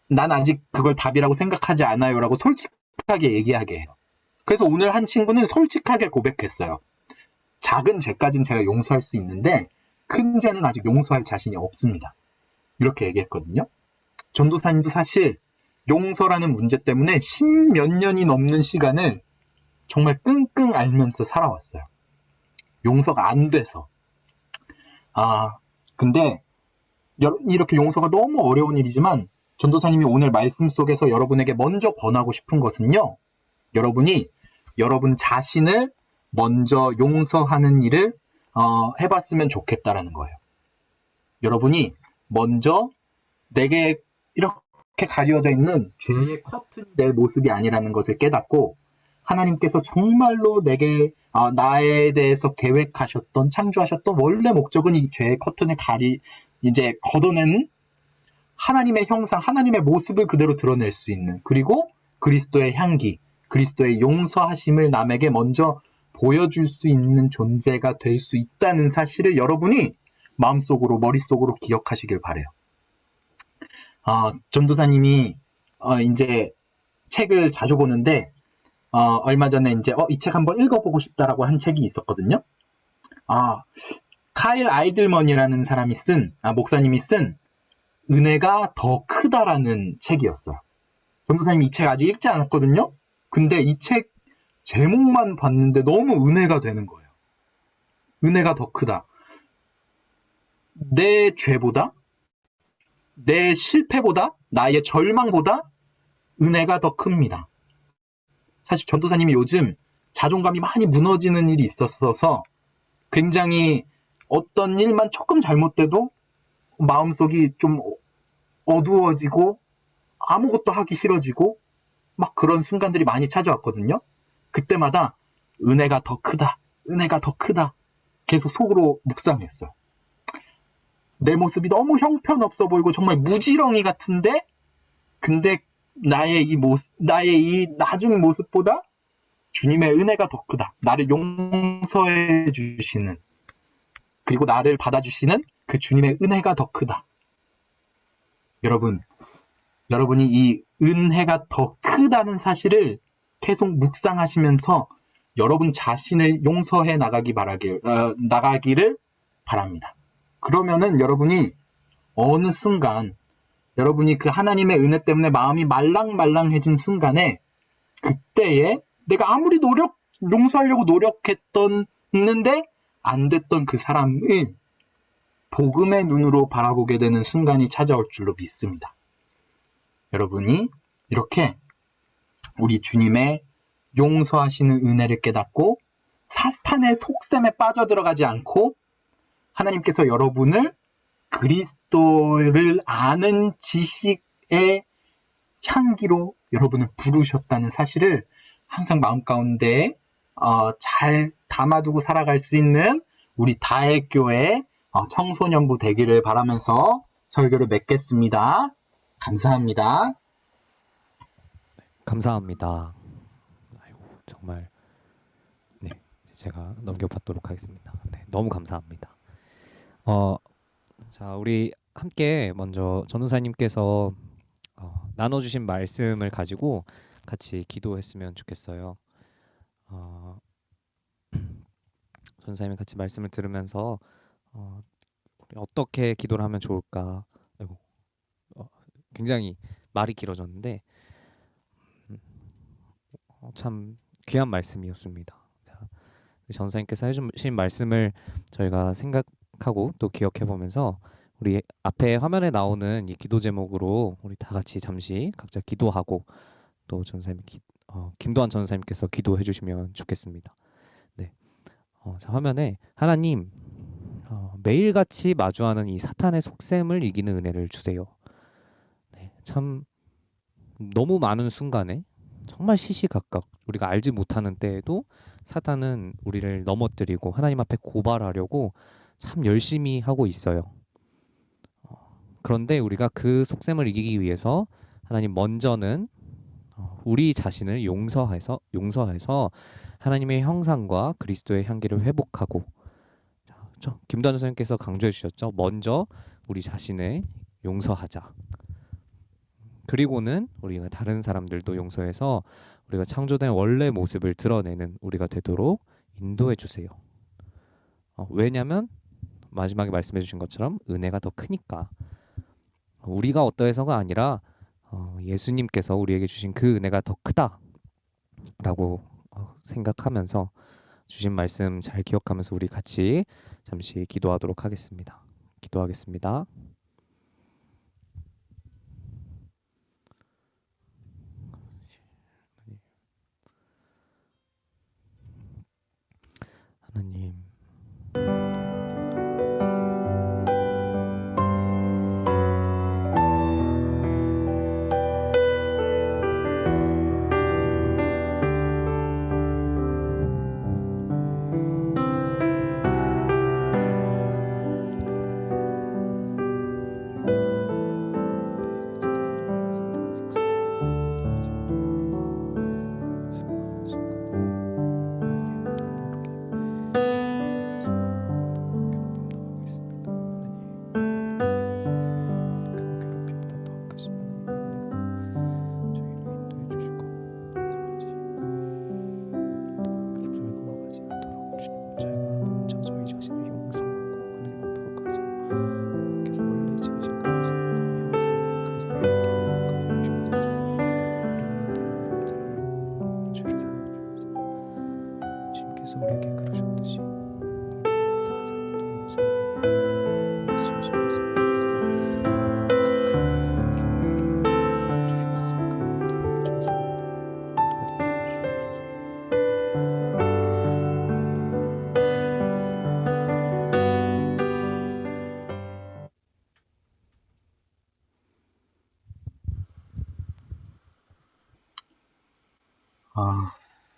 난 아직 그걸 답이라고 생각하지 않아요 라고 솔직하게 얘기하게 해요. 그래서 오늘 한 친구는 솔직하게 고백했어요. 작은 죄까지는 제가 용서할 수 있는데 큰 죄는 아직 용서할 자신이 없습니다. 이렇게 얘기했거든요. 전도사님도 사실 용서라는 문제 때문에 십몇 년이 넘는 시간을 정말 끙끙 앓면서 살아왔어요. 용서가 안 돼서. 근데 이렇게 용서가 너무 어려운 일이지만 전도사님이 오늘 말씀 속에서 여러분에게 먼저 권하고 싶은 것은요. 여러분이 여러분 자신을 먼저 용서하는 일을 해봤으면 좋겠다라는 거예요. 여러분이 먼저 내게 이렇게 가려져 있는 죄의 커튼이 내 모습이 아니라는 것을 깨닫고 하나님께서 정말로 내게 나에 대해서 계획하셨던 창조하셨던 원래 목적은 이 죄의 커튼을 이제 걷어내는 하나님의 형상, 하나님의 모습을 그대로 드러낼 수 있는 그리고 그리스도의 향기, 그리스도의 용서하심을 남에게 먼저 보여줄 수 있는 존재가 될 수 있다는 사실을 여러분이 마음속으로 머릿속으로 기억하시길 바래요. 전도사님이 이제 책을 자주 보는데 얼마 전에 이제 이 책 한번 읽어보고 싶다라고 한 책이 있었거든요. 카일 아이들먼이라는 사람이 목사님이 쓴 은혜가 더 크다라는 책이었어요. 전도사님이 이 책 아직 읽지 않았거든요. 근데 이 책 제목만 봤는데 너무 은혜가 되는 거예요. 은혜가 더 크다. 내 죄보다, 내 실패보다, 나의 절망보다 은혜가 더 큽니다. 사실 전도사님이 요즘 자존감이 많이 무너지는 일이 있어서 굉장히 어떤 일만 조금 잘못돼도 마음속이 좀 어두워지고 아무것도 하기 싫어지고 막 그런 순간들이 많이 찾아왔거든요. 그때마다 은혜가 더 크다, 은혜가 더 크다 계속 속으로 묵상했어요. 내 모습이 너무 형편없어 보이고 정말 무지렁이 같은데 근데 나의 이 낮은 모습보다 주님의 은혜가 더 크다. 나를 용서해 주시는 그리고 나를 받아주시는 그 주님의 은혜가 더 크다. 여러분이 이 은혜가 더 크다는 사실을 계속 묵상하시면서 여러분 자신을 용서해 나가기를 바랍니다. 그러면은 여러분이 어느 순간 여러분이 그 하나님의 은혜 때문에 마음이 말랑말랑해진 순간에 그때에 내가 아무리 용서하려고 노력했는데 안 됐던 그 사람을 복음의 눈으로 바라보게 되는 순간이 찾아올 줄로 믿습니다. 여러분이 이렇게 우리 주님의 용서하시는 은혜를 깨닫고 사탄의 속셈에 빠져들어가지 않고 하나님께서 여러분을 그리스도를 아는 지식의 향기로 여러분을 부르셨다는 사실을 항상 마음 가운데 잘 담아두고 살아갈 수 있는 우리 다혜교회 청소년부 되기를 바라면서 설교를 맺겠습니다. 감사합니다. 감사합니다. 아이고 정말 네 제가 넘겨받도록 하겠습니다. 네, 너무 감사합니다. 자 우리 함께 먼저 전도사님께서 나눠주신 말씀을 가지고 같이 기도했으면 좋겠어요. 전도사님이 같이 말씀을 들으면서 우리 어떻게 기도를 하면 좋을까? 아이고, 굉장히 말이 길어졌는데 참 귀한 말씀이었습니다. 전도사님께서 해주신 말씀을 저희가 생각하고 또 기억해보면서 우리 앞에 화면에 나오는 이 기도 제목으로 우리 다 같이 잠시 각자 기도하고 또 전도사님 김도환 전도사님께서 기도해 주시면 좋겠습니다. 네, 자, 화면에 하나님 매일같이 마주하는 이 사탄의 속셈을 이기는 은혜를 주세요. 네, 참 너무 많은 순간에 정말 시시각각 우리가 알지 못하는 때에도 사탄은 우리를 넘어뜨리고 하나님 앞에 고발하려고 참 열심히 하고 있어요. 그런데 우리가 그 속셈을 이기기 위해서 하나님 먼저는 우리 자신을 용서해서 하나님의 형상과 그리스도의 향기를 회복하고 김도환 선생님께서 강조해 주셨죠. 먼저 우리 자신을 용서하자. 그리고는 우리가 다른 사람들도 용서해서 우리가 창조된 원래 모습을 드러내는 우리가 되도록 인도해 주세요. 왜냐하면 마지막에 말씀해 주신 것처럼 은혜가 더 크니까. 우리가 어떠해서가 아니라 예수님께서 우리에게 주신 그 은혜가 더 크다라고 생각하면서 주신 말씀 잘 기억하면서 우리 같이 잠시 기도하도록 하겠습니다. 기도하겠습니다. 하나님,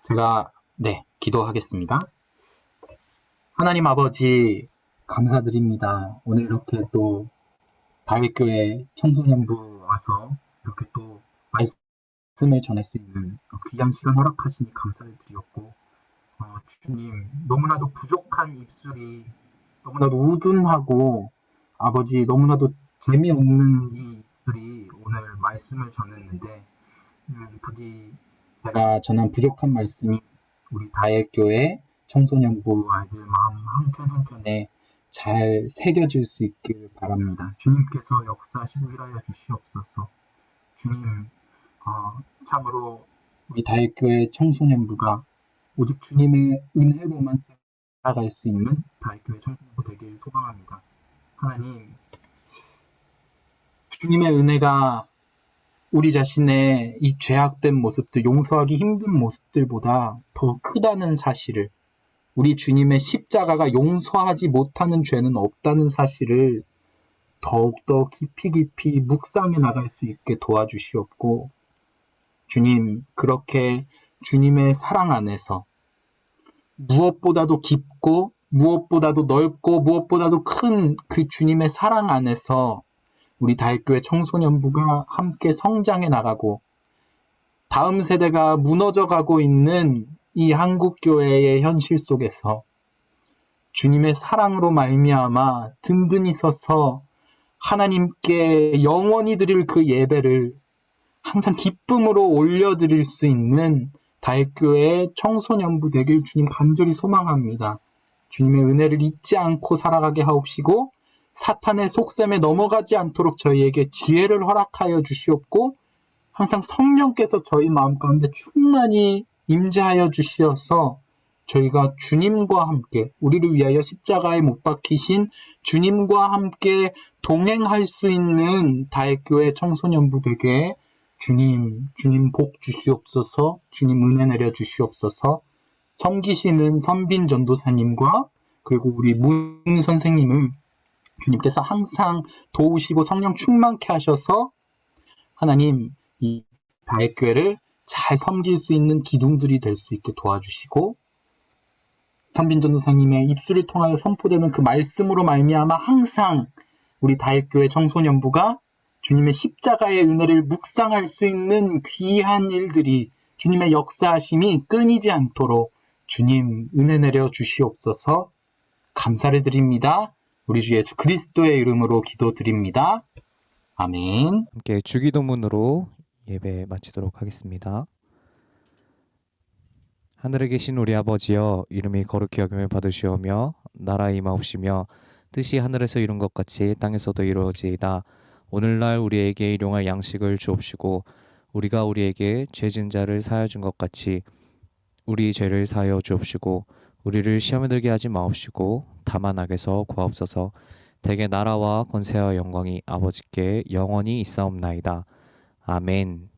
제가 기도하겠습니다. 하나님 아버지 감사드립니다. 오늘 이렇게 또 다윗교회 청소년부 와서 이렇게 또 말씀을 전할 수 있는 귀한 시간 허락하시니 감사를 드렸고, 주님 너무나도 부족한 입술이 너무나도 우둔하고 아버지 너무나도 재미없는 이 입술이 오늘 말씀을 전했는데, 부디 제가 전한 부족한 말씀이 우리 다윗교회 청소년부 아이들 마음 한켠 한켠에 잘 새겨질 수 있길 바랍니다. 주님께서 역사하시고 일하여 주시옵소서. 주님, 참으로 우리 다윗교회 청소년부가 오직 주님의 은혜로만 살아갈 수 있는 다윗교회 청소년부 되길 소망합니다. 하나님, 주님의 은혜가 우리 자신의 이 죄악된 모습들, 용서하기 힘든 모습들보다 더 크다는 사실을, 우리 주님의 십자가가 용서하지 못하는 죄는 없다는 사실을 더욱더 깊이 묵상해 나갈 수 있게 도와주시옵고, 주님, 그렇게 주님의 사랑 안에서 무엇보다도 깊고 무엇보다도 넓고 무엇보다도 큰 그 주님의 사랑 안에서 우리 다윗교회 청소년부가 함께 성장해 나가고 다음 세대가 무너져가고 있는 이 한국교회의 현실 속에서 주님의 사랑으로 말미암아 든든히 서서 하나님께 영원히 드릴 그 예배를 항상 기쁨으로 올려드릴 수 있는 다윗교회의 청소년부 되길 주님 간절히 소망합니다. 주님의 은혜를 잊지 않고 살아가게 하옵시고 사탄의 속셈에 넘어가지 않도록 저희에게 지혜를 허락하여 주시옵고 항상 성령께서 저희 마음 가운데 충만히 임재하여 주시어서 저희가 주님과 함께 우리를 위하여 십자가에 못 박히신 주님과 함께 동행할 수 있는 다윗교회 청소년부 되게 주님 복 주시옵소서. 주님 은혜 내려 주시옵소서. 섬기시는 선빈 전도사님과 그리고 우리 문 선생님을 주님께서 항상 도우시고 성령 충만케 하셔서 하나님 이 다윗교회를 잘 섬길 수 있는 기둥들이 될 수 있게 도와주시고, 선빈 전도사님의 입술을 통하여 선포되는 그 말씀으로 말미암아 항상 우리 다윗교회 청소년부가 주님의 십자가의 은혜를 묵상할 수 있는 귀한 일들이 주님의 역사하심이 끊이지 않도록 주님 은혜 내려 주시옵소서. 감사를 드립니다. 우리 주 예수 그리스도의 이름으로 기도드립니다. 아멘. 함께 주기도문으로 예배 마치도록 하겠습니다. 하늘에 계신 우리 아버지여, 이름이 거룩히 여김을 받으시오며 나라 임하옵시며 뜻이 하늘에서 이룬 것 같이 땅에서도 이루어지이다. 오늘날 우리에게 일용할 양식을 주옵시고 우리가 우리에게 죄진 자를 사하여 준 것 같이 우리 죄를 사하여 주옵시고 우리를 시험에 들게 하지 마옵시고 다만 악에서 구하옵소서. 대개 나라와 권세와 영광이 아버지께 영원히 있사옵나이다. 아멘.